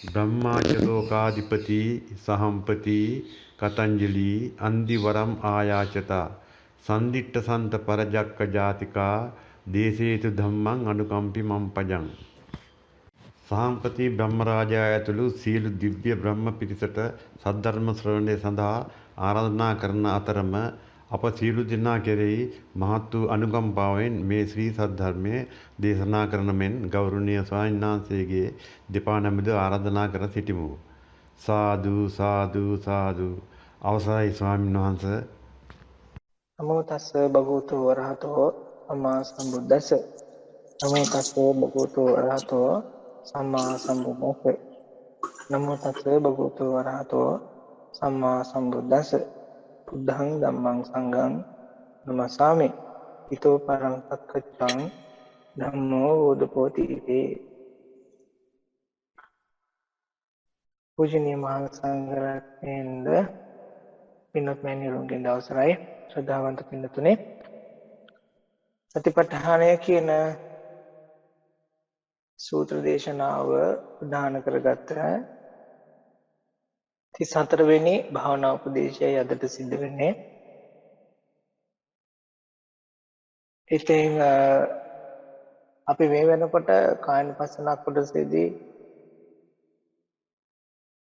ब्रह्माच लोकाधिपति सहम्पति कतंजलि अंदिवरम आयाचता संदिट्ट संत परजक्क जातिका देशेतु धम्मं अनुकंपि मम සහම්පති බ්‍රහ්මරාජයා ඇතුළු සියලු දිව්‍ය බ්‍රහ්ම පිරිසට සද්ධර්ම ශ්‍රවණය සඳහා ආරාධනා කරන අතරම අප සියලු දෙනා කෙරෙහි මහත් වූ අනුකම්පාවෙන් මේ ශ්‍රී සද්ධර්මයේ දේශනා කරන මෙන් ගෞරවනීය ස්වාමීන් වහන්සේගේ දෙපා නමද ආරාධනා කර සිටිමු. සාදු සාදු සාදු. අවසරයි ස්වාමීන් වහන්සේ. නමෝ තස්ස භගවතු වරහතෝ සම්මා සම්බුද්දස්ස. නමෝ තස්ස භගවතු වරහතෝ සම්මා සම්බුද්දස්ස. නමෝ තස්ස භගවතු වරහතෝ සම්මා සම්බුද්දස්ස. බුද්ධං ධම්මං සංඝං නමස්සාමි. ඊතෝ පරං සක්කච්ඡං ධම්මෝ වෝදපෝති වේ. පූජනීය මහා සංඝරත්නයන්ද පින්වත් මෑණිවරුන්ගෙන් අවසරයි. ශ්‍රද්ධාවන්ත පින්තුනේ, සතිපට්ඨානය කියන සූත්‍ර දේශනාව ප්‍රධාන කරගත්ත 34 වෙනි භාවනා උපදේශයයි අදට සිද්ධ වෙන්නේ. ඉතින් අපි මේ වෙනකොට කායනුපස්සන කොටසේදී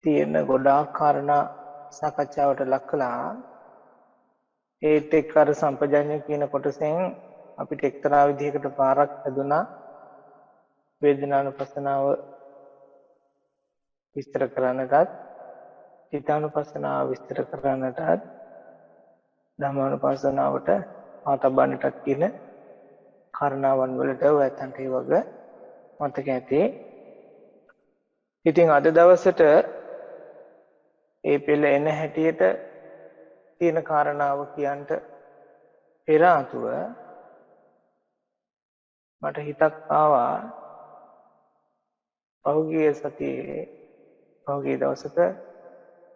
තියෙන ගොඩාක් කාරණා සාකච්ඡාවට ලක් කළා. ඒත් එක්ක අර සම්පජඤ්ඤ කියන කොටසෙන් අපිට එක්තරා විදිහකට පාරක් හැදුනා වේදනානුපස්සනාව විස්තර කරන්නටත්, චිත්තානුපස්සනාව විස්තර කරන්නටත්, ධම්මානුපස්සනාවට ආතබන්නටත් කියන කාරණාවන් වලට ඔයයන්ට ඒ වගේ මතක ඇති. ඉතින් අද දවසට ඒ පෙළ එන හැටියට තියෙන කාරණාව කියන්ට පෙර ආතුව මට හිතක් ආවා පහුගිය සතියේ පහුගිය දවසක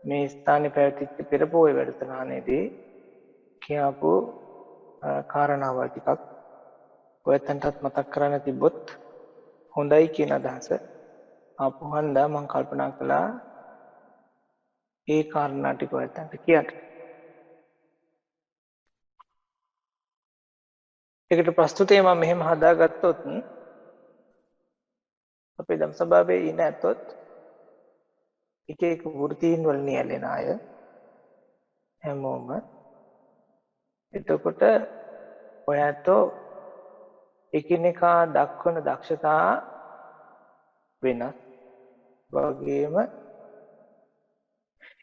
මේ ස්ථානයේ පැවතිච්ච පෙර පොයේ වැඩසටහනේදී කියපු කාරණාවල් ටිකක් ඔයයන්ටත් මතක් කරන්න තිබ්බොත් හොඳයි කියන අදහස ආපු හන්දා මම කල්පනා කළා ඒ කාරණා ටික ඔයයන්ට කියන්න. ඒකට ප්‍රස්තුතේ මම මෙහෙම හදාගත්තොත් අපේ ධම්ම සභාවේ ඉන්න ඇතොත් එක එක වෘත්තීන් වල නියැලෙන අය හැමෝම එතකොට ඔයයන්තෝ එකිනෙකා දක්වන දක්ෂතා වෙනස් වගේම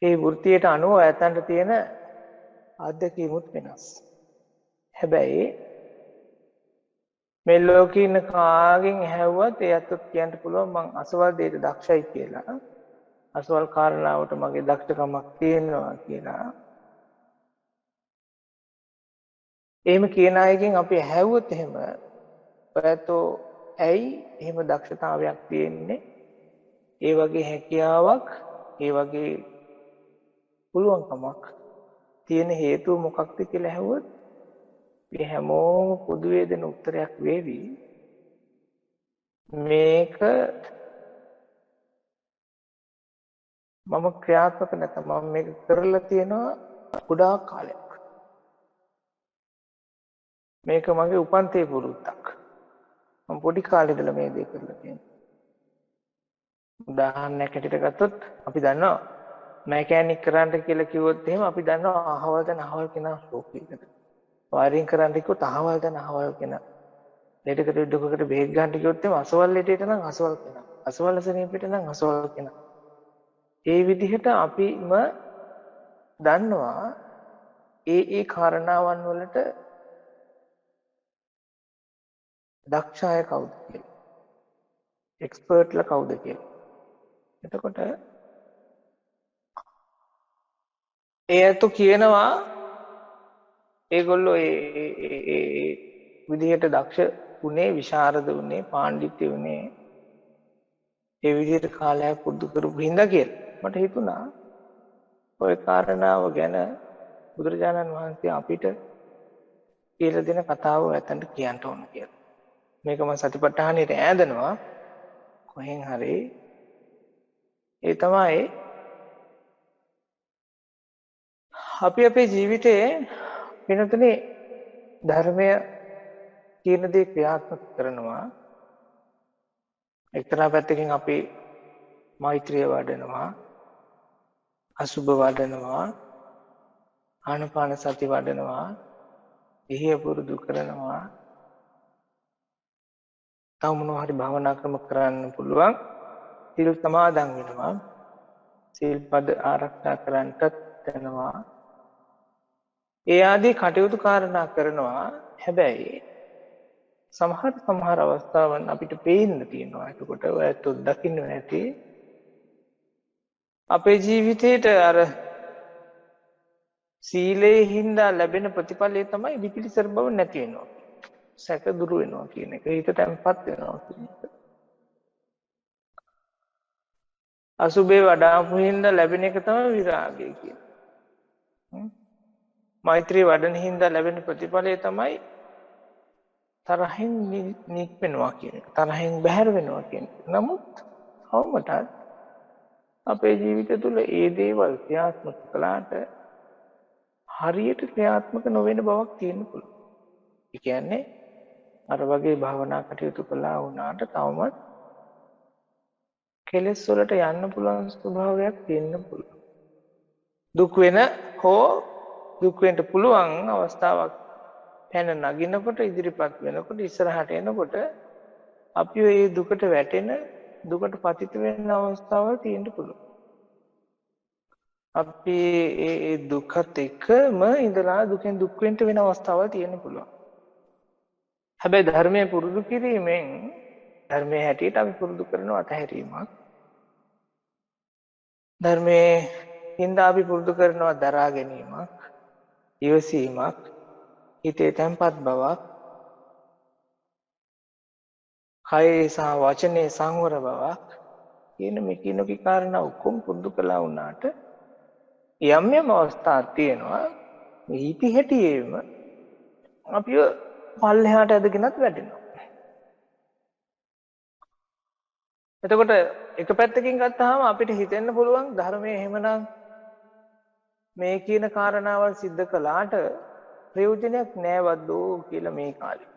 ඒ වෘත්තියට අනුව ඔයයන්ට තියෙන අත්දැකීමුත් වෙනස්. හැබැයි මේ ලෝකේ ඉන්න කාගෙන් ඇහුවත් ඒ අතත් කියන්න පුළුවන් මං අසවල් දෙයට දක්ෂයි කියලා. අසවල් කාරණාවට මගේ දක්ෂකමක් තියෙනවා කියලා. එහෙම කියන අයගෙන් අපි ඇහුවොත් එහෙම ඔයතෝ ඇයි එහෙම දක්ෂතාවයක් තියෙන්නේ? ඒ වගේ හැකියාවක්, ඒ වගේ පුළුවන්කමක් තියෙන හේතුව මොකක්ද කියලා ඇහුවොත් මේ හැමෝම පොදුවේ දෙන උත්තරයක් වේවි මේක මම ක්‍රියාත්මක නැත්නම් මම මේක කරලා තියෙනවා ගොඩාක් කාලයක්. මේක මගේ උපන්තේ පුරුද්දක්. මම පොඩි කාලේ ඉඳලා මේ දේ කරලා තියෙනවා. උදාහරණයක් හැටියට ගත්තොත් අපි දන්නවා මැකැනික් කරන්න කියලා කිව්වොත් එහෙම අපි දන්නවා අහවල් දැන් අහවල් කෙනා ශෝකයකට. වයරින් කරන්න කිව්වොත් අහවල් දැන් අහවල් කෙනා. ලෙඩකට දුකකට බෙහෙත් ගන්න කිව්වොත් එහෙම අසවල් ලෙඩේට නම් අසවල් කෙනා. අසවල් සනීපෙට නම් අසවල් කෙනා. ඒ විදිහට අපිම දන්නවා ඒ කාරණාවන් වලට දක්ෂ අය කවුද කියලා. එක්ස්පර්ට්ලා කවුද කියලා. එතකොට ඒතු කියනවා ඒගොල්ලෝ ඒ විදිහට දක්ෂ උනේ, විශාරද උනේ, පාණ්ඩිත්‍ය උනේ ඒ විදිහට කාලයක් පුරුදු කරපු හින්දා කියලා. මට හිතුණා ඔය කාරණාව ගැන බුදුරජාණන් වහන්සේ අපිට කියලා දෙන කතාව ඇත්තට කියන්න ඕන කියලා. මේක මම සතිපට්ඨානෙට ඈඳනවා කොහෙන් හරි ඒ තමයි අපි අපේ ජීවිතයේ වෙනතුනේ ධර්මය කියන දේ ක්‍රියාත්මක කරනවා. එක්තරා පැත්තකින් අපි මෛත්‍රිය වඩනවා, අසුබ වඩනවා, ආනාපාන සති වඩනවා, ඉහිය පුරුදු කරනවා. තව මොනවා හරි භාවනා ක්‍රම කරන්න පුළුවන්. සිල් සමාදන් වෙනවා. සිල් පද ආරක්ෂා කරන්නටත් යනවා. ඒ ආදී කටයුතු කාරණා කරනවා. හැබැයි සමහර අවස්ථාවන් අපිට පේන්න තියෙනවා. එතකොට ඔයත් දකින්න ඇති. අපේ ජීවිතේට අර සීලේ හින්දා ලැබෙන ප්‍රතිඵලය තමයි විපිලිසර බව නැති වෙනවා. සැක දුරු වෙනවා කියන එක. හිත තැම්පත් වෙනවා කියන එක. අසුබේ වඩාපු හින්දා ලැබෙන එක තමයි විරාගය කියන්නේ. මෛත්‍රී වඩන හින්දා ලැබෙන ප්‍රතිඵලය තමයි තරහින් නික්මෙනවා කියන එක. තරහින් බැහැර වෙනවා කියන එක. නමුත් අවමටත් අපේ ජීවිත තුළ ඒ දේවල් ක්‍රියාත්මක කළාට හරියට ක්‍රියාත්මක නොවන බවක් තියෙන්න පුළුවන්. ඒ කියන්නේ අර වගේ භාවනා කටයුතු කළා වුණාට තවමත් කෙලෙස් වලට යන්න පුළුවන් ස්වභාවයක් තියෙන්න පුළුවන්. දුක් වෙන හෝ දුක් වෙන්න පුළුවන් අවස්ථාවක් පැන නගිනකොට ඉදිරිපත් වෙනකොට ඉස්සරහට එනකොට අපි ඒ දුකට වැටෙන දුකට පතිත වෙන අවස්ථාවල් තියෙන්න පුළුවන්. අපි ඒ දුකත් එක්කම ඉඳලා දුකෙන් දුක් වෙන්න වෙන අවස්ථාවල් තියෙන්න පුළුවන්. හැබැයි ධර්මයේ පුරුදු කිරීමෙන් ධර්මයේ හැටියට අපි පුරුදු කරන අතහැරීමක්. ධර්මයේ හින්දා අපි පුරුදු කරනවා දරා ගැනීමක්, ඉවසීමක්, හිතේ තැම්පත් බවක්, කයේ සහ වචනේ සංවර බවක් කියන මේ කිනෝකී කාරණා ඔක්කොම පුරුදු කළා වුණාට යම් යම් අවස්ථා තියෙනවා මේ හිටි හැටියේම අපිව පල්ලෙහාට ඇදගෙනත් වැටෙනවා. එතකොට එක පැත්තකින් ගත්තාම අපිට හිතෙන්න පුළුවන් ධර්මයේ එහෙමනම් මේ කියන කාරණාවල් සිද්ධ කළාට ප්‍රයෝජනයක් නෑවද්දෝ කියලා මේ කාලේ.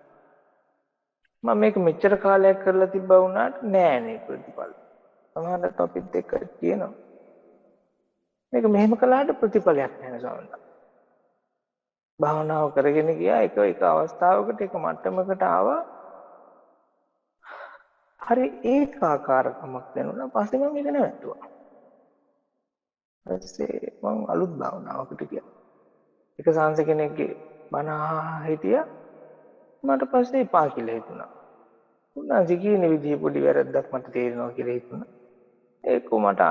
මම මේක මෙච්චර කාලයක් කරලා තිබ්බා වුණාට නෑනේ ප්‍රතිඵල. සමහරවිට අපිත් එක්ක කියනවා. මේක මෙහෙම කළාට ප්‍රතිඵලයක් නැහැ සමහරවිට. භාවනාව කරගෙන ගියා එක අවස්ථාවකට එක මට්ටමකට ආවා. හරි ඒකාකාරකමක් දැනුණා. පස්සේ මම මේක නැවැත්තුවා. ඊපස්සේ මම අලුත් භාවනාවකට ගියා. එක සංස කෙනෙක්ගේ බණ අහලා හිටියා. මට පස්සේ එපා කියලා හිතුණා. උන්වහන්සේ කියන විදිහ පොඩි වැරද්දක් මට තේරෙනවා කියලා හිතුණා. ඒක මට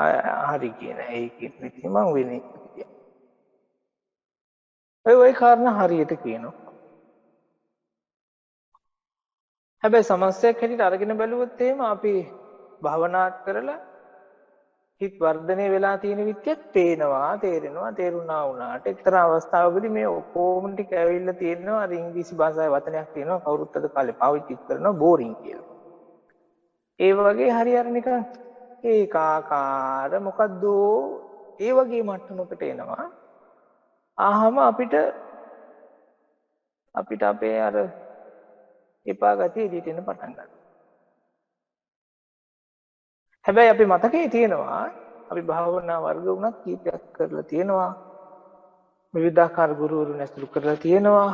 හරි කියන ඒකෙත් විදිහ මම වෙන්නේ කියලා. ඔය කාරණා හරියට කියනවා. හැබැයි සමස්තයක් හැටියට අරගෙන බැලුවොත් එහෙම අපි භවනාත් කරලා හිත වර්ධනය වෙලා තියෙන විදිහත් පේනවා, තේරෙනවා, තේරුණා වුණාට එක්තරා අවස්ථාවකදී මේ ඔක්කොම ටික ඇවිල්ලා තියෙනවා අර ඉංග්‍රීසි භාෂාවේ වචනයක් තියෙනවා කවුරුත් අද කාලේ පාවිච්චි කරනවා බෝරින් කියලා. ඒ වගේ හරියට නිකන් ඒකාකාර මොකද්ද ඒ වගේ මට්ටමකට එනවා. ආහම අපිට අපේ අර එපා ගතිය එළියට එන්න පටන් ගන්නවා. හැබැයි අපි මතකයේ තියෙනවා අපි භාවනා වර්ග උනත් කීපයක් කරලා තියෙනවා. විවිධාකාර ගුරුවරුන් ඇසුරු කරලා තියෙනවා.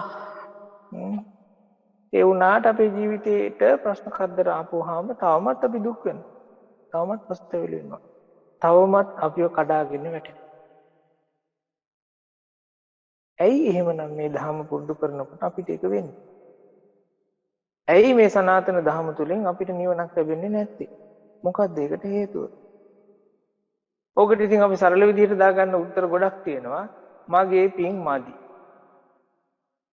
ඒ වුණාට අපේ ජීවිතේට ප්‍රශ්න කරදර ආපුවාම තවමත් අපි දුක් වෙනවා. තවමත් පස්තවෙලි වෙනවා. තවමත් අපිව කඩාගෙන වැටෙනවා. ඇයි එහෙමනම් මේ ධර්ම පුරුදු කරනකොට අපිට ඒක වෙන්නේ? ඇයි මේ සනාතන ධර්ම තුලින් අපිට නිවනක් ලැබෙන්නේ නැත්තේ? මොකක්ද ඒකට හේතුව? ඔකට ඉතින් අපි සරල විදිහට දාගන්න උත්තර ගොඩක් තියෙනවා. මගේ පින් මදි.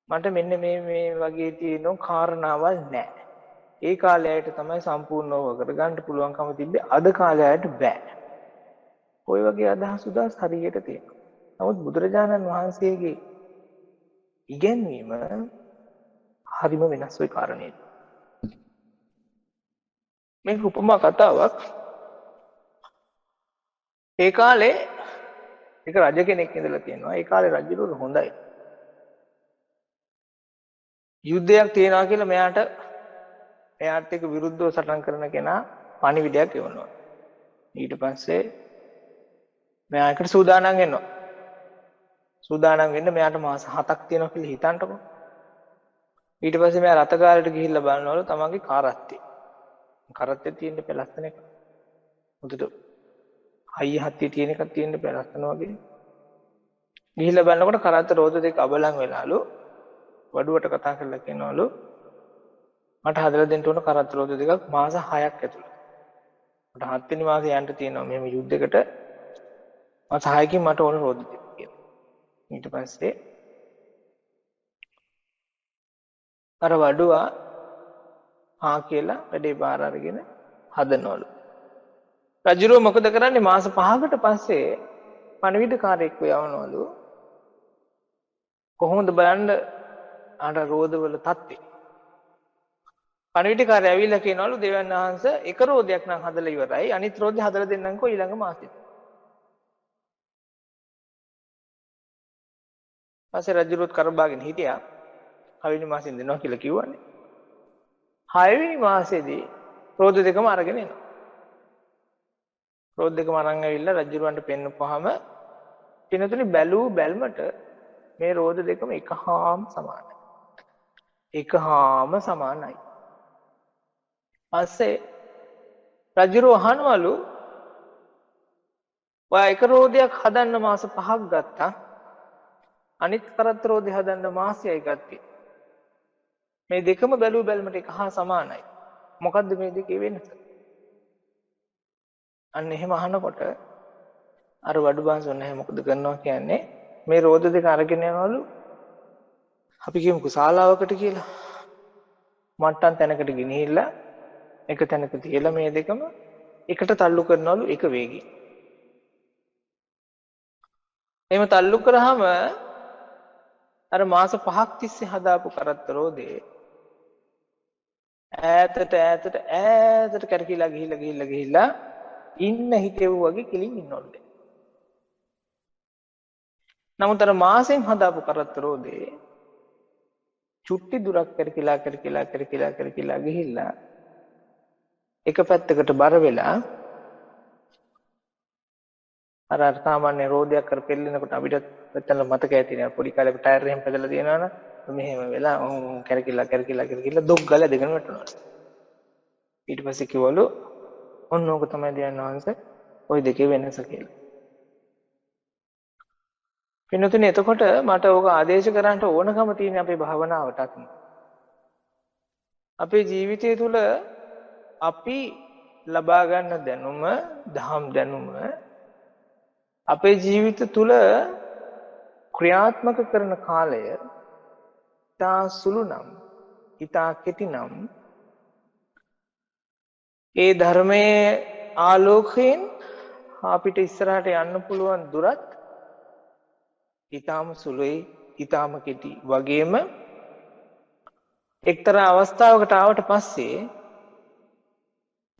මට මෙන්න මේ වගේ තියෙන කාරණාවල් නැහැ. ඒ කාලයට තමයි සම්පූර්ණව කරගන්න පුළුවන්කම තිබ්බේ. අද කාලයට බෑ. ওই වගේ අදහස් උදාස් හරියට තියෙනවා. නමුත් බුදුරජාණන් වහන්සේගේ ඉගැන්වීම හරිම වෙනස් ওই කාරණේට. මේක උපමා කතාවක්. ඒ කාලේ එක රජ කෙනෙක් ඉඳලා තියෙනවා. ඒ කාලේ රජුරු හොඳයි. යුද්ධයක් තියනවා කියලා එයාට එක්ක විරුද්ධව සටන් කරන කෙනා පණිවිඩයක් එවනවා. ඊට පස්සේ මෙයා එකට සූදානම් වෙනවා. සූදානම් වෙන්න මෙයාට මාස 7ක් තියෙනවා කියලා හිතන්නකො. ඊට පස්සේ මෙයා රතගාලට ගිහිල්ලා බලනවලු තමන්ගේ කාරත්තේ. කරත්තේ තියෙන පෙළස්සන එක. හොඳට හයිය හත්තිය තියෙන එකක් තියෙන පෙළස්සන වගේ. ගිහිල්ලා බලනකොට කරත්ත රෝද දෙක අබලන් වෙලාලු. වඩුවට කතා කරලා කියනවලු මට හදලා දෙන්න ඕන කරත්ත රෝද දෙකක් මාස 6ක් ඇතුළත. මට 7 වෙනි මාසේ යන්න තියෙනවා මෙහෙම යුද්ධයකට. මාස 6කින් මට ඕන රෝද දෙක කියලා. ඊට පස්සේ අර වඩුවා හා කියලා වැඩේ බාර අරගෙන හදනවලු. රජුරෝ මොකද කරන්නේ මාස 5කට පස්සේ පණිවිඩකාරයෙක්ව යවනවලු. කොහොමද බලන්න අර රෝදවල තත්ත්වය. පණිවිඩකාරය ඇවිල්ලා කියනවලු දෙවියන් වහන්සේ එක රෝදයක් නම් හදලා ඉවරයි. අනිත් රෝදේ හදලා දෙන්නම්කෝ ඊළඟ මාසෙට. පස්සේ රජුරුත් කරබාගෙන හිටියා. 6 වෙනි මාසෙන් දෙනවා කියලා කිව්වනේ. 6 වෙනි මාසෙදී රෝද දෙකම අරගෙන එනවා. රෝද දෙකම අරන් ඇවිල්ලා රජුරවන්ට පෙන්නපුවාම පිනතුනි බැලූ බැල්මට මේ රෝද දෙකම එකහාම සමානයි. එකහාම සමානයි. පස්සේ රජුරෝ අහනවලු ඔයා එක රෝදයක් හදන්න මාස 5ක් ගත්තා. අනිත් කරත්ත රෝදේ හදන්න මාසයයි ගත්තේ. මේ දෙකම බැලූ බැලමට එක හා සමානයි. මොකද්ද මේ දෙකේ වෙනස? අන්න එහෙම අහනකොට අර වඩු බාන්සෝ නැහැ මොකද කරනවා කියන්නේ මේ රෝද දෙක අරගෙන යනවලු අපි කියමුකෝ ශාලාවකට කියලා. මට්ටම් තැනකට ගෙනිහිල්ලා එක තැනක තියලා මේ දෙකම එකට තල්ලු කරනවලු එක වේගයෙන්. එහෙම තල්ලු කරාම අර මාස 5ක් තිස්සේ හදාපු කරත්ත රෝදේ ඈතට කරකිලා ගිහිල්ලා ඉන්න හිතෙව් වගේ කිලින් ඉන්නවලු. නමුත් අර මාසෙන් හදාපු කරත්ත රෝදේ චුට්ටි දුරක් කරකිලා ගිහිල්ලා එක පැත්තකට බර වෙලා අර සාමාන්‍ය රෝදයක් කර පෙරලෙනකොට අපිට මෙතන මතක ඇතිනේ පොඩි කාලේ ටයර් එහෙම පැදලා තියෙනවනේ මෙහෙම වෙලා කරකිලා දුක් ගල දෙගෙන වැටුණා. ඊට පස්සේ කිව්වලු ඔන්න ඕක තමයි දෙයයන් වහන්සේ ওই දෙකේ වෙනස කියලා. පින්නතුනේ එතකොට මට ඕක ආදේශ කරන්න ඕනකම තියෙන අපේ භාවනාවටත්. අපේ ජීවිතය තුළ අපි ලබා ගන්න දැනුම, දහම් දැනුම අපේ ජීවිත තුළ ක්‍රියාත්මක කරන කාලය ඉතා සුළු නම්, ඉතා කෙටි නම් ඒ ධර්මයේ ආලෝකයෙන් අපිට ඉස්සරහට යන්න පුළුවන් දුරත් ඊටාම සුළුයි ඊටාම කෙටි වගේම එක්තරා අවස්ථාවකට ආවට පස්සේ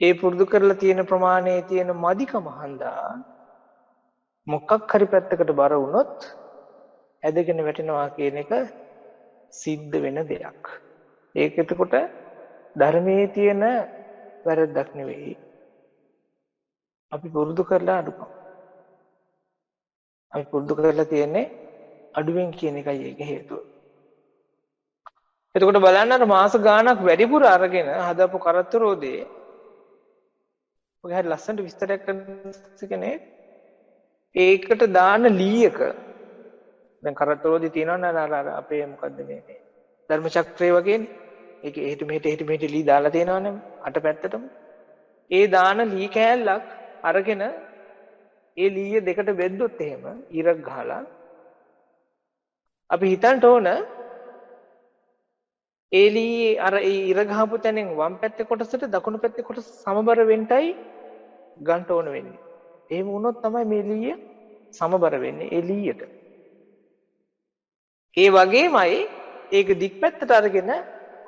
ඒ පුරුදු කරලා තියෙන ප්‍රමාණයේ තියෙන මදිකම හන්දා මොකක් හරි පැත්තකට බර වුණොත් ඇදගෙන වැටෙනවා කියන එක සිද්ධ වෙන දෙයක්. ඒක එතකොට ධර්මයේ තියෙන වැරද්දක් නෙවෙයි. අපි පුරුදු කරලා අඩුකම්. අපි පුරුදු කරලා තියෙන්නේ අඩුවෙන් කියන එකයි ඒක හේතුව. එතකොට බලන්න අර මාස ගාණක් වැඩිපුර අරගෙන හදපු කරත්ත රෝදේ ඔය හරි ලස්සනට විස්තරයක් කරන්නේ ඒකට දාන ලීයක දැන් කරත්ත රෝදේ තියෙනවනේ අර අපේ මොකද්ද මේ ධර්ම චක්‍රය වගේනේ. ඒක එහෙට මෙහෙට ලී දාලා තියෙනවනේ අට පැත්තටම. ඒ දාන ලී කෑල්ලක් අරගෙන ඒ ලීය දෙකට බෙද්දොත් එහෙම ඉරක් ගහලා අපි හිතන්න ඕන ඒ ලී අර ඒ ඉර ගහපු තැනින් වම් පැත්තේ කොටසට දකුණු පැත්තේ කොටස සමබර වෙන්නයි ගන්න ඕන වෙන්නේ. එහෙම වුණොත් තමයි මේ ලීය සමබර වෙන්නේ ඒ ලීයට. ඒ වගේමයි ඒක දික් පැත්තට අරගෙන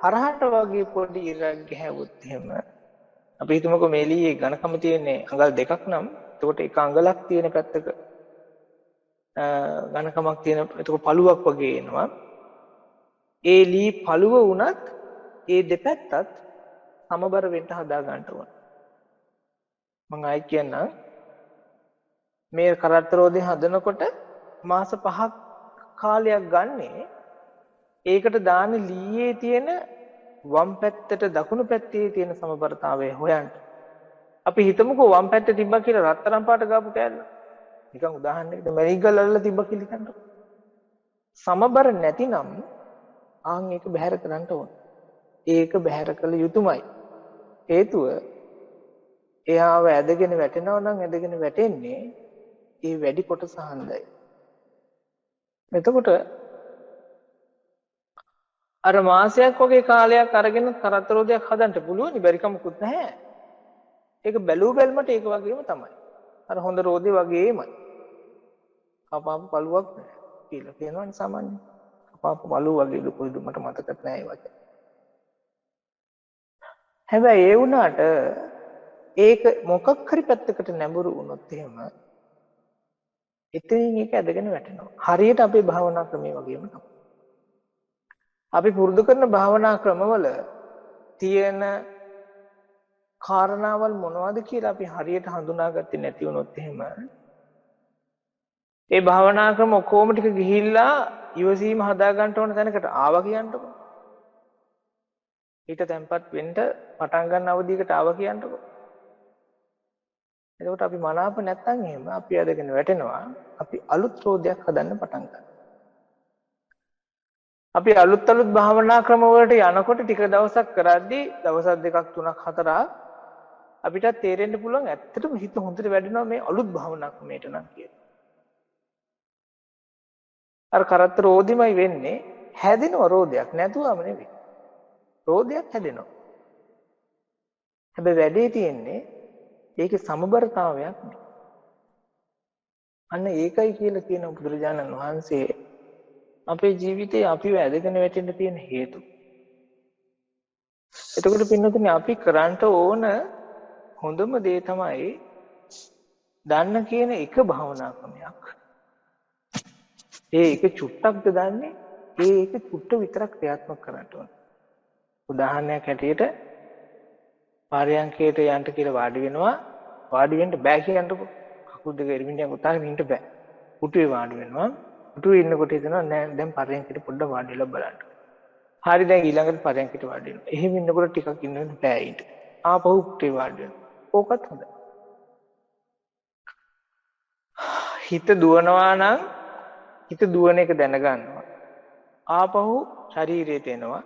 හරහට වගේ පොඩි ඉරක් ගහවුත් එහෙම අපි හිතමුකෝ මේ ලීයේ ඝනකම තියෙන්නේ අඟල් දෙකක් නම් එතකොට එක අඟලක් තියෙන පැත්තක ඝනකමක් තියෙන එතකොට පළුවක් වගේ එනවා. ඒ ලී පළුව වුණත් ඒ දෙපැත්තත් සමබර වෙන්න හදා ගන්න ඕන. මම ආයි කියන්නම් මේ කරත්ත රෝදේ හදනකොට මාස 5ක් කාලයක් ගන්නේ ඒකට දාන ලීයේ තියෙන වම් පැත්තට දකුණු පැත්තේ තියෙන සමබරතාවය හොයන්න. අපි හිතමුකෝ වම් පැත්තේ තිබ්බා කියලා රත්තරන් පාට ගාපු කෑල්ල. නිකන් උදාහරණයකට මැරිගල් අල්ලලා තිබ්බා කියලා හිතන්නකො. සමබර නැතිනම් ආන් ඒක බැහැර කරන්න ඕන. ඒක බැහැර කළ යුතුමයි. හේතුව එයාව ඇදගෙන වැටෙනවා නම් ඇදගෙන වැටෙන්නේ ඒ වැඩි කොටස හන්දයි. එතකොට අර මාසයක් වගේ කාලයක් අරගෙන කරත්ත රෝදයක් හදන්න පුළුවන් බැරි කමකුත් නැහැ. ඒක බැලූ බැලමට ඒක වගේම තමයි. අර හොඳ රෝදේ වගේමයි. කපාපු පළුවක් නැහැ කියලා කියනවනේ සාමාන්‍යයෙන්. කපාපු පළුව වගේ ලුකුයිද මට මතකත් නැහැ ඒ වචන. හැබැයි ඒ වුණාට ඒක මොකක් හරි පැත්තකට නැඹුරු වුණොත් එහෙම එතනින් ඒක ඇදගෙන වැටෙනවා. හරියට අපේ භාවනා ක්‍රමයේ වගේම තමයි. අපි පුරුදු කරන භාවනා ක්‍රමවල තියෙන කාරණාවල් මොනවද කියලා අපි හරියට හඳුනාගත්තේ නැති වුණොත් එහෙම ඒ භාවනා ක්‍රම ඔක්කොම ටික ගිහිල්ලා ඉවසීම හදා ගන්න ඕන තැනකට ආවා කියන්නකො. ඊට තැම්පත් වෙන්න පටන් ගන්න අවධියකට ආවා කියන්නකො. එතකොට අපි මනාප නැත්තම් එහෙම අපි අදගෙන වැටෙනවා. අපි අලුත් රෝදයක් හදන්න පටන් ගන්නවා. අපි අලුත් භාවනා ක්‍රම වලට යනකොට ටික දවසක් කරද්දී දවස් දෙකක් තුනක් හතරක් අපිට තේරෙන්න පුළුවන් ඇත්තටම හිත හොඳට වැඩෙනවා මේ අලුත් භාවනා ක්‍රමයට නම් කියලා. අර කරත්ත රෝදිමයි වෙන්නේ හැදෙනවා රෝදයක් නැතුවම නෙවෙයි. රෝදයක් හැදෙනවා. හැබැයි වැඩේ තියෙන්නේ ඒකේ සමබරතාවයක් නෙවෙයි. අන්න ඒකයි කියලා කියන බුදුරජාණන් වහන්සේ අපේ ජීවිතේ අපිව ඇදගෙන වැටෙන්න තියෙන හේතු. එතකොට පින්නතුනි අපි කරන්න ඕන හොඳම දේ තමයි දන්න කියන එක භාවනා ක්‍රමයක්. ඒ එක චුට්ටක්ද දන්නේ? ඒ එක චුට්ට විතරක් ක්‍රියාත්මක කරන්න ඕන. උදාහරණයක් හැටියට පාරයන්කේට යන්න කියලා වාඩි වෙනවා. වාඩි වෙන්න බෑ කියන්නකො. කකුල් දෙක එරිමින්ියක් උතාගෙන ඉන්න බෑ. පුටුවේ වාඩි වෙනවා. පුටුවේ ඉන්නකොට හිතනවා නෑ දැන් පරයන්කට පොඩ්ඩක් වාඩි වෙලා බලන්න. හරි දැන් ඊළඟට පරයන්කට වාඩි වෙනවා. එහෙම ඉන්නකොට ටිකක් ඉන්න බෑ ඊට. ආපහු පුටුවේ වාඩි වෙනවා. ඕකත් හොඳයි. හිත දුවනවා නම් හිත දුවන එක දැනගන්නවා. ආපහු ශරීරයට එනවා.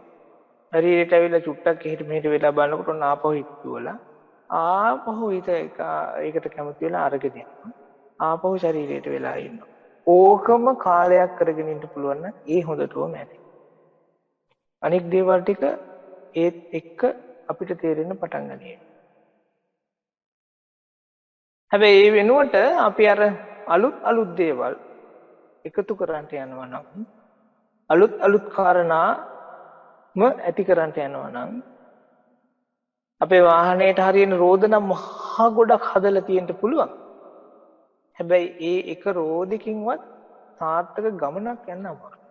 ශරීරයට ඇවිල්ලා චුට්ටක් එහෙට මෙහෙට වෙලා බලනකොට ඔන්න ආපහු හිත දුවලා ආපහු හිත ඒකට කැමති වෙලා අරගෙන යනවා. ආපහු ශරීරයට වෙලා ඉන්නවා. ඕකම කාලයක් කරගෙන ඉන්න පුළුවන් නම් ඒ හොඳටම ඇති. අනික් දේවල් ටික ඒත් එක්ක අපිට තේරෙන්න පටන් ගන්නවා. හැබැයි ඒ වෙනුවට අපි අර අලුත් දේවල් එකතු කරන්ට යනවා නම් අලුත් කාරණාම ඇති කරන්ට යනවා නම් අපේ වාහනේට හරියන රෝද නම් මහා ගොඩක් හදලා තියෙන්න පුළුවන්. හැබැයි ඒ එක රෝදකින්වත් සාර්ථක ගමනක් යන්න අමාරුයි.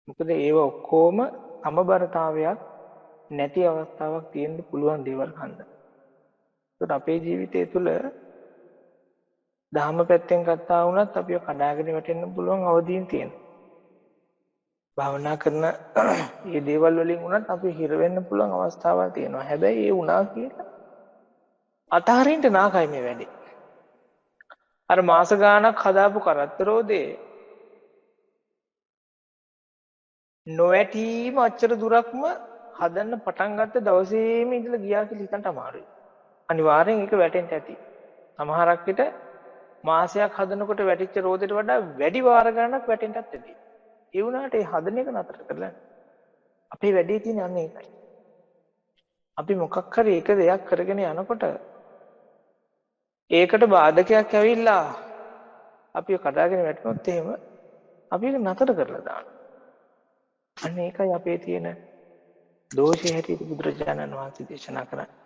මොකද ඒව ඔක්කොම සමබරතාවයක් නැති අවස්ථාවක් තියෙන්න පුළුවන් දේවල් හන්ද. ඒත් අපේ ජීවිතය තුළ ධර්ම පැත්තෙන් කතා වුණත් අපිව කඩාගෙන වැටෙන්න පුළුවන් අවදීන් තියෙනවා. භාවනා කරන මේ දේවල් වලින් වුණත් අපි හිර වෙන්න පුළුවන් අවස්ථාවක් තියෙනවා. හැබැයි ඒ වුණා කියලා අතහරින්න නාකයි මේ වැඩේ. අර මාස ගාණක් හදාපු කරත්ත රෝදේ නොවැටීම අච්චර දුරක්ම හදන්න පටන් ගත්ත දවසේම ඉඳලා ගියා කියලා හිතන්න අමාරුයි. අනිවාර්යෙන් ඒක වැටෙන්න ඇති. සමහරක් විට මාසයක් හදනකොට වැටිච්ච රෝදෙට වඩා වැඩි වාර ගණනක් වැටෙන්නත් ඇති. ඒ වුණාට ඒ හදන එක නතර කරලා අපේ වැඩේ තියෙන්නේ අන්න ඒකයි. අපි මොකක් හරි එක දෙයක් කරගෙන යනකොට ඒකට බාධකයක් ඇවිල්ලා අපි කඩාගෙන වැටුනොත් එහෙම අපි ඒක නතර කරලා දානවා. අන්න ඒකයි අපේ තියෙන දෝෂය හැටියට බුදුරජාණන් වහන්සේ දේශනා කරන්නේ.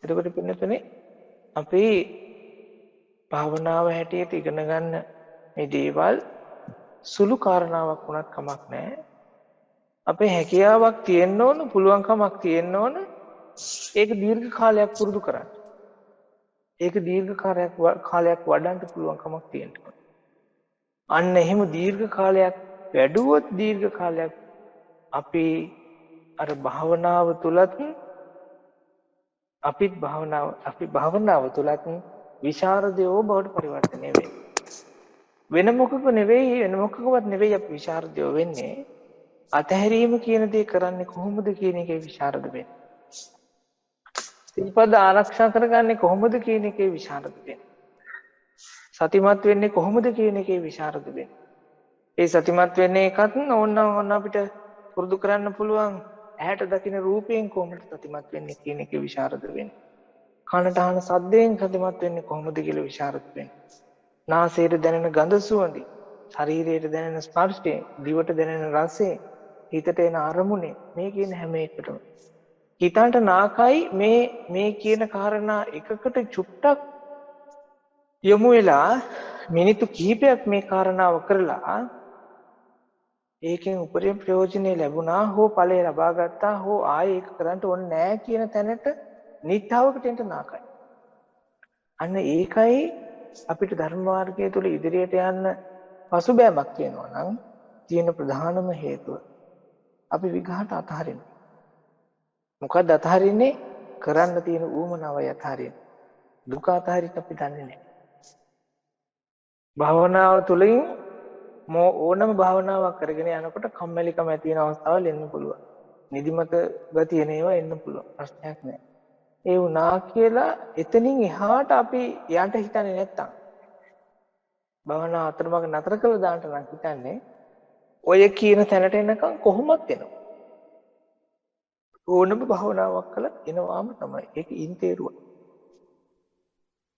එතකොට පින්නතුනේ අපි භාවනාව හැටියට ඉගෙන ගන්න මේ දේවල් සුළු කාරණාවක් වුණත් කමක් නැහැ. අපේ හැකියාවක් තියෙන්න ඕන, පුළුවන්කමක් තියෙන්න ඕන. ඒක දීර්ඝ කාලයක් පුරුදු කරන්න. ඒක දීර්ඝ කාලයක් වඩන්න පුළුවන්කමක් තියෙන්න ඕන. අන්න එහෙම දීර්ඝ කාලයක් වැඩුවොත් දීර්ඝ කාලයක් අපි අර භාවනාව තුලත් අපි භාවනාව තුලත් විශාරදයෝ බවට පරිවර්තනය වෙන්නේ. වෙන මොකකවත් නෙවෙයි අපි විශාරදයෝ වෙන්නේ. අතහැරීම කියන දේ කරන්නේ කොහොමද කියන එකේ විශාරද වෙන්නේ. සිල්පද ආරක්ෂා කරගන්නේ කොහොමද කියන එකේ විශාරද වෙන්නේ. සතිමත් වෙන්නේ කොහොමද කියන එකේ විශාරද වෙන්නේ. ඒ සතිමත් වෙන්නේ එකත් ඕන්න අපිට පුරුදු කරන්න පුළුවන්. ඇහැට දකින රූපයෙන් කොහොමද සතිමත් වෙන්නේ කියන එකේ විශාරද වෙන්නේ. කනට අහන සද්දයෙන් සතිමත් වෙන්නේ කොහොමද කියලා විශාරද වෙන්නේ. නාසයට දැනෙන ගඳ සුවඳ, ශරීරයට දැනෙන ස්පර්ශය, දිවට දැනෙන රසය, හිතට එන අරමුණේ මේ කියන හැම එකටම හිතන්ට නාකයි මේ කියන කාරණා එකකට චුට්ටක් යොමු වෙලා මිනිත්තු කිහිපයක් මේ කාරණාව කරලා ඒකෙන් උපරිම ප්‍රයෝජනෙ ලැබුණා හෝ ඵලය ලබා ගත්තා හෝ ආයේ ඒක කරන්න ඕනේ නැහැ කියන තැනට නිත්‍යවකට එන්න නාකයි. අන්න ඒකයි අපිට ධර්ම මාර්ගය තුල ඉදිරියට යන්න පසුබෑමක් තියෙනවා නම් තියෙන ප්‍රධානම හේතුව අපි විඝාට අතහරින්න. මොකක්ද අතහරින්නේ? කරන්න තියෙන ඌමනාවයි අතහරින්න. දුක අතහරින්න අපි දන්නේ නැහැ. භාවනාව තුළින් ඕනම භාවනාවක් කරගෙන යනකොට කම්මැලිකම ඇති වෙන අවස්ථාවල් එන්න පුළුවන්. නිදිමත ගතිය එනවා එන්න පුළුවන්. ප්‍රශ්නයක් නැහැ. ඒ වුණා කියලා එතනින් එහාට අපි යන්න හිතන්නේ නැත්තම් භාවනාව අතරමඟ නතර කළා දාන්න නම් හිතන්නේ ඔය කියන තැනට එනකම් කොහොමත් එනවා. ඕනම භාවනාවක් කළා එනවාම තමයි. ඒක ඉන්තේරුව.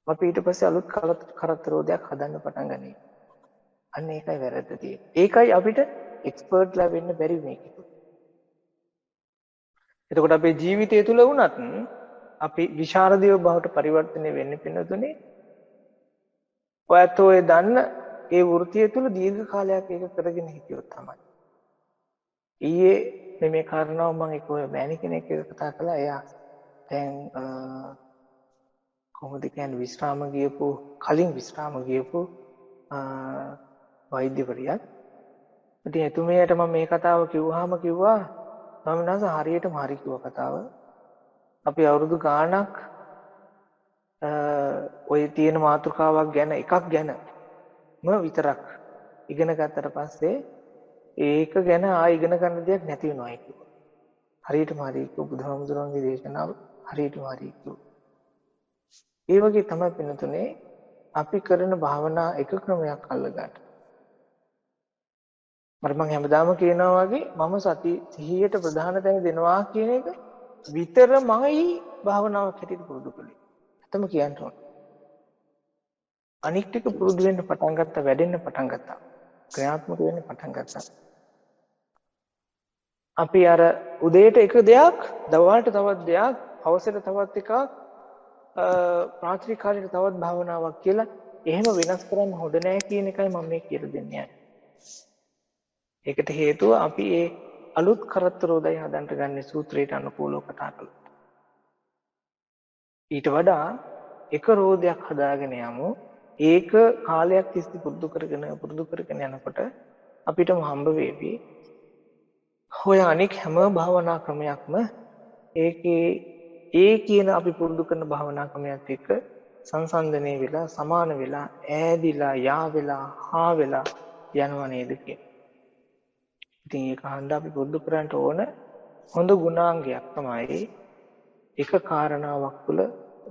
අපි ඊට පස්සේ අලුත් කරත්තරෝදයක් හදන්න පටන් ගන්නේ. අන්න ඒකයි වැරද්ද තියෙන්නේ. ඒකයි අපිට එක්ස්පර්ට්ලා වෙන්න බැරි මේක. එතකොට අපේ ජීවිතය තුළ වුණත් අපි විශාරදයෝ බවට පරිවර්තනය වෙන්න පින්නතුනේ ඔයත් ඔය දන්න ඒ වෘත්තිය තුළ දීර්ඝ කාලයක් ඒක කරගෙන හිටියොත් තමයි. ඊයේ මේ කාරණාව මම ඒක ඔය මෑණි කෙනෙක් එක්ක කතා කළා. එයා දැන් කොහොමද කියන්නේ කලින් විශ්‍රාම ගියපු වෛද්‍යවරියක්. ඉතින් එතුමියට මම මේ කතාව කිව්වහම කිව්වා මම නැස හරියටම හරි කිව්ව කතාව. අපි අවුරුදු ගාණක් ඔය තියෙන මාතෘකාවක් ගැන එකක් ගැන විතරක් ඉගෙන ගත්තට පස්සේ ඒක ගැන ආයෙ ඉගෙන ගන්න දෙයක් නැති වෙනවා කිව්වා. හරියටම හරි කිව්ව බුදුහාමුදුරන්ගේ දේශනාව හරියටම හරි කිව්වා. ඒ වගේ තමයි පින්නතුනේ අපි කරන භාවනා එක ක්‍රමයක් අල්ලගන්න. මම හැමදාම කියනවා වගේ මම සිහියට ප්‍රධාන තැන දෙනවා කියන එක විතරමයි භාවනාවක් හැටියට පුරුදු කළේ. ඇත්තම කියන්න ඕන. අනික් ටික පුරුදු වෙන්න පටන් ගත්තා, වැඩෙන්න පටන් ගත්තා. ක්‍රියාත්මක වෙන්න පටන් ගත්තා. අපි අර උදේට එක දෙයක්, දවල්ට තවත් දෙයක්, හවසට තවත් එකක්, රාත්‍රී කාලේට තවත් භාවනාවක් කියලා එහෙම වෙනස් කරන්න හොඳ නෑ කියන එකයි මම මේ කියලා දෙන්නේ. ඒකට හේතුව අපි ඒ අලුත් කරත්තරෝදය හදන්න ගන්න සූත්‍රයට අනුකූලව කතා කළා. ඊට වඩා එක රෝදයක් හදාගෙන යමු. ඒක කාලයක් තිස්සේ පුරුදු කරගෙන යනකොට අපිටම හම්බ වෙවි. ඔය අනික් හැම භාවනා ක්‍රමයක්ම ඒ කියන අපි පුරුදු කරන භාවනා ක්‍රමයක් එක්ක සංසන්දනය වෙලා සමාන වෙලා ඈදිලා යා වෙලා හා වෙලා යනවා නේද කියන්නේ. ඉතින් ඒක හන්ද අපි පුරුදු කරන්න ඕන හොඳ ගුණාංගයක් තමයි එක කාරණාවක් තුළ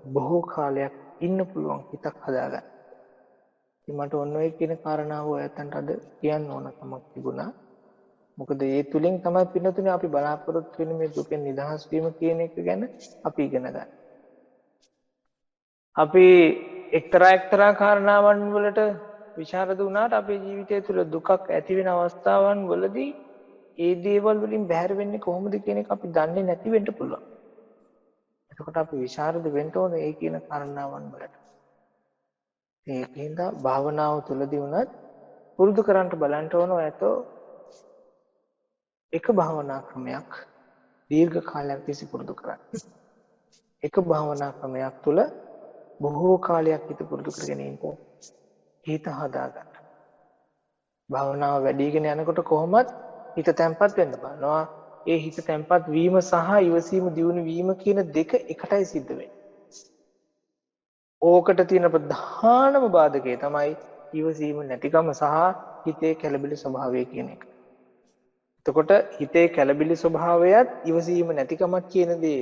බොහෝ කාලයක් ඉන්න පුළුවන් හිතක් හදාගන්න. ඉතින් මට ඔන්න ඔය කියන කාරණාව ඔයයන්ට අද කියන්න ඕන කමක් තිබුණා. මොකද ඒ තුලින් තමයි පින්නතුනේ අපි බලාපොරොත්තු වෙන මේ දුකෙන් නිදහස් වීම කියන එක ගැන අපි ඉගෙන ගන්න. අපි එක්තරා කාරණාවන් වලට විශාරද වුණාට අපේ ජීවිතය තුළ දුකක් ඇති වෙන අවස්ථාවන් වලදී ඒ දේවල් වලින් බැහැර වෙන්නේ කොහොමද කියන එක අපි දන්නේ නැති වෙන්න පුළුවන්. එතකොට අපි විශාරද වෙන්න ඕනේ ඒ කියන කාරණාවන් වලට. ඒකින්ද භාවනාව තුළදී වුණත් පුරුදු කරන්න බලන්න ඕන ඇතෝ එක භාවනා ක්‍රමයක් දීර්ඝ කාලයක් තිස්සේ පුරුදු කරන්න. එක භාවනා ක්‍රමයක් තුළ බොහෝ කාලයක් හිත පුරුදු කරගෙන ඉන්න හිත හදාගන්න. භාවනාව වැඩිගෙන යනකොට කොහොමත් හිත තැම්පත් වෙන්න බලනවා. ඒ හිත තැම්පත් වීම සහ ඉවසීම දියුණු වීම කියන දෙක එකටයි සිද්ධ වෙන්නේ. ඕකට තියෙන ප්‍රධානම බාධකය තමයි ඉවසීම නැතිකම සහ හිතේ කැළඹිලි ස්වභාවය කියන එක. එතකොට හිතේ කැළඹිලි ස්වභාවයත් ඉවසීම නැතිකමක් කියන දේ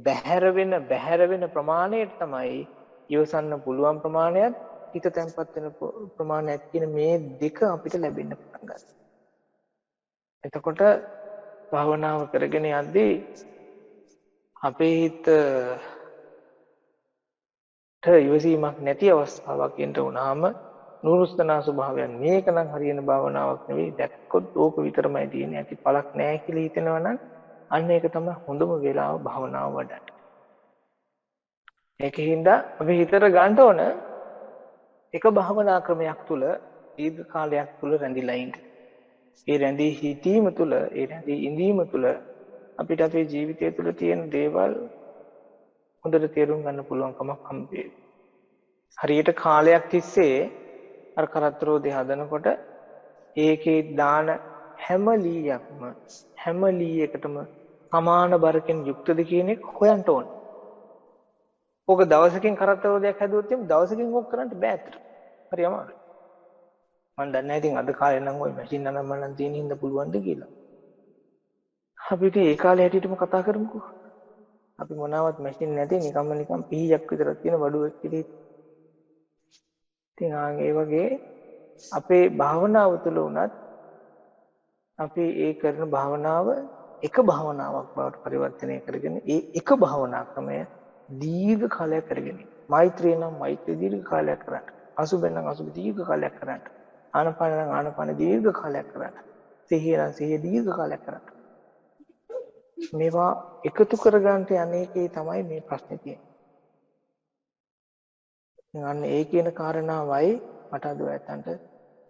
බැහැර වෙන ප්‍රමාණයට තමයි ඉවසන්න පුළුවන් ප්‍රමාණයත් හිත තැම්පත් වෙන ප්‍රමාණයත් කියන මේ දෙක අපිට ලැබෙන්න පටන් ගන්නවා. එතකොට භාවනාව කරගෙන යද්දී අපේ හිතට ඉවසීමක් නැති අවස්ථාවක් එන්න වුණාම නුරුස්නා ස්වභාවයන් මේක නම් හරියන භාවනාවක් නෙවෙයි දැක්කොත් ඕක විතරමයි තියෙන්නේ ඇති පළක් නැහැ කියලා හිතෙනවා නම් අන්න ඒක තමයි හොඳම වෙලාව භාවනාව වඩන්න. ඒකින්ද අපි හිතට ගන්න ඕන එක භාවනා ක්‍රමයක් තුල දීර්ඝ කාලයක් තුල රැඳිලා ඉන්න. ඒ රැඳී සිටීම තුළ ඒ රැඳී ඉඳීම තුළ අපිට අපේ ජීවිතය තුළ තියෙන දේවල් හොඳට තේරුම් ගන්න පුළුවන්කමක් හම්බ වෙයි. හරියට කාලයක් තිස්සේ අර කරත්තරෝදේ හදනකොට ඒකේ දාන හැම ලීයකටම සමාන බරකින් යුක්තද කියන එක හොයන්න ඕන. ඕක දවසකින් කරත්තරෝදයක් හැදුවොත් එම් දවසකින් ඕක කරන්න බෑ අතට. හරි අමාරුයි. මම දන්නේ නැහැ ඉතින් අද කාලේ නම් ওই මැෂින් අනම්මනම් තියෙන හින්දා පුළුවන්ද කියලා. අපිට ඒ කාලේ හැටියටම කතා කරමුකෝ. අපි මොනවත් මැෂින් නැති නිකන් පීයක් විතරක් තියෙන වඩුවක් ඉතින්. ඉතින් ඒ වගේ අපේ භාවනාව තුළ උනත් අපි ඒ කරන භාවනාව එක භාවනාවක් බවට පරිවර්තනය කරගෙන ඒ එක භාවනා ක්‍රමය දීර්ඝ කාලයක් කරගෙන මෛත්‍රිය නම් මෛත්‍රිය දීර්ඝ කාලයක් කරන්න. අසුබෙන් නම් අසුබ දීර්ඝ කාලයක් කරන්න. ආනපාන නම් ආනපාන දීර්ඝ කාලයක් කරන්න. සිහිය නම් සිහිය දීර්ඝ කාලයක් කරන්න. මේවා එකතු කරගන්නට යන්නේකේ තමයි මේ ප්‍රශ්නේ තියෙන්නේ. අන්න ඒ කියන කාරණාවයි මට අද ඔයයන්ට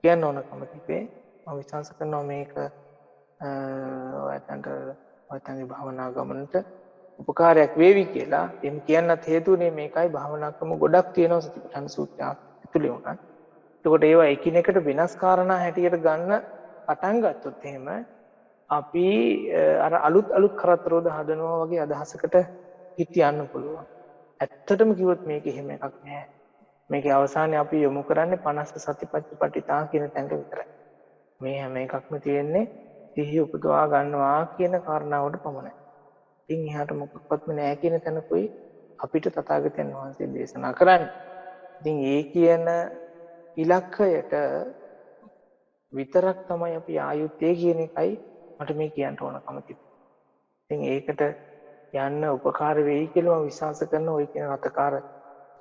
කියන්න ඕනකම තිබේ. මම විශ්වාස කරනවා මේක ඔයයන්ගේ භාවනා ගමනට උපකාරයක් වේවි කියලා. එම් කියන්නත් හේතුුනේ මේකයි භාවනා ක්‍රම ගොඩක් තියෙනවා සතිපට්ඨාන සූත්‍රය ඇතුලේ උනත්. එතකොට ඒවා එකිනෙකට වෙනස් කාරණා හැටියට ගන්න පටන් ගත්තොත් එහෙම අපි අර අලුත් කරත්තරෝද හදනවා වගේ අදහසකට හිත යන්න පුළුවන්. ඇත්තටම කිව්වොත් මේක එහෙම එකක් නෑ. මේකේ අවසානයේ අපි යොමු කරන්නේ 50 සතිපට්ඨිතා කියන තැනට විතරයි. මේ හැම එකක්ම තියෙන්නේ සිහිය උපදවා ගන්නවා කියන කාරණාවට පමණයි. ඉතින් එහාට මොකක්වත්ම නෑ කියන තැනකුයි අපිට තථාගතයන් වහන්සේ දේශනා කරන්නේ. ඉතින් ඒ කියන ඉලක්කයට විතරක් තමයි අපි ආයුත්තේ කියන එකයි මට මේ කියන්න ඕනකම තිබෙන්නේ. ඉතින් ඒකට යන්න උපකාර වෙයි කියලා මම විශ්වාස කරන ওই කියන රතකාර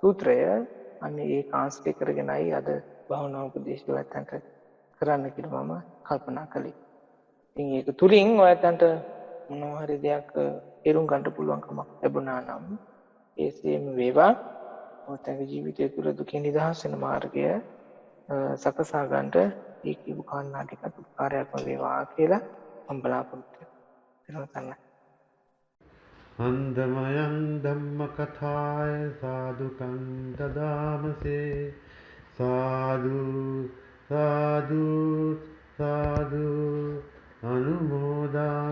සූත්‍රය අන්න ඒ කාන්ස්ටේ කරගෙනයි අද භාවනා උපදේශ ඔයයන්ට කරන්න කියලා මම කල්පනා කළේ. ඉතින් ඒක තුලින් ඔයයන්ට මොනවා හරි දෙයක් තේරුම් ගන්න පුළුවන්කමක් ලැබුණා නම් ඒ සේම වේවා. ඔයයන්ගේ ජීවිතය තුළ දුකින් නිදහස් වෙන මාර්ගය සකසා ගන්නට ඒ කියපු කාරණා ටිකත් උපකාරයක් වේවා කියලා මම බලාපොරොත්තු වෙනවා. අන්දමයන් ධම්ම කථාය සාදුකං දදාමසේ සාදු සාදු සාදු අනුමෝදා